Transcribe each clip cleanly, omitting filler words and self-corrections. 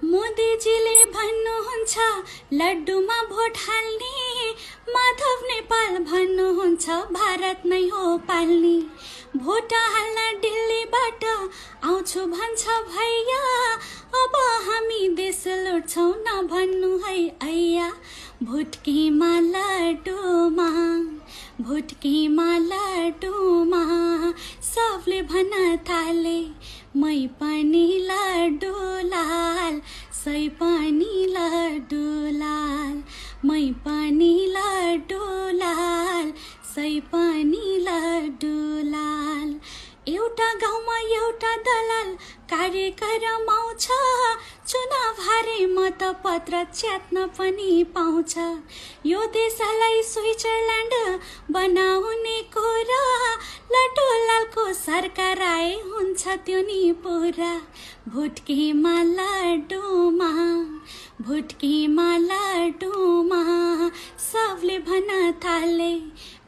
मोदीजीले भन्नुहुन्छ लड्डुमा भोट हाल्ने, माधव नेपाल भन्नुहुन्छ भारत नै हो पाल्ने। भोट हाल्न दिल्लीबाट आउँछु भन्छ भैया, अब हामी देश लुट्छौँ नभन्नु है ऐया। भुटकीमा लड्डुमा, भुटकीमा लड्डुमा सबले भन्न थाले, मै पनि लड्डु लाल, सै पनि लड्डु लाल, मै पनि लड्डु लाल, सै पनि लड्डु लाल। एउटा गाउँमा एउटा दलाल कार्यक्रम आउँछ, चुनाव हारे मतपत्र च्यात्न पनि पाउँछ। यो देशलाई स्विजरल्यान्ड बनाउने कुरा, लड्डु लालको सरकार आए हुन्छ त्यो नि पुरा। भुटकीमा लड्डुमा, भुटकीमा लड्डुमा सबले भन्न थाले,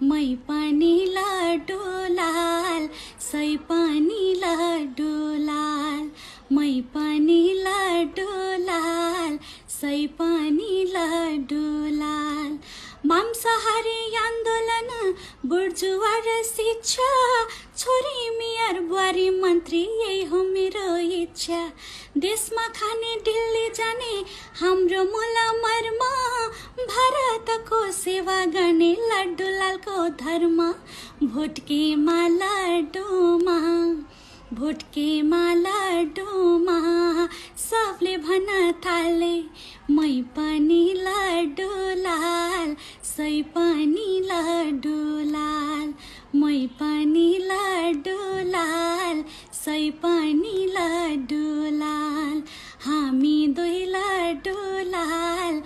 मै पनि लड्डु लाल, सै पनि लड्डु लाल, मै पनि लड्डु लाल, सै पनि लड्डु लाल। मांसाहारी आन्दोलन बुर्जुवा शिक्षा, छोरी मेयर बुहारी मन्त्री यही हो मेरो इच्छा। देशमा खाने दिल्ली जाने हाम्रो मूल मर्म, भारतको सेवा गर्ने लड्डु लालको धर्म। भुटकीमा लड्डुमा, भुटकीमा लड्डुमा सबले भन्न थाले, मै पनि लड्डु लाल, सै पनि लड्डु लाल, मै पनि लड्डु लाल, सै पनि लड्डु लाल। हामी दुई लड्डु लाल,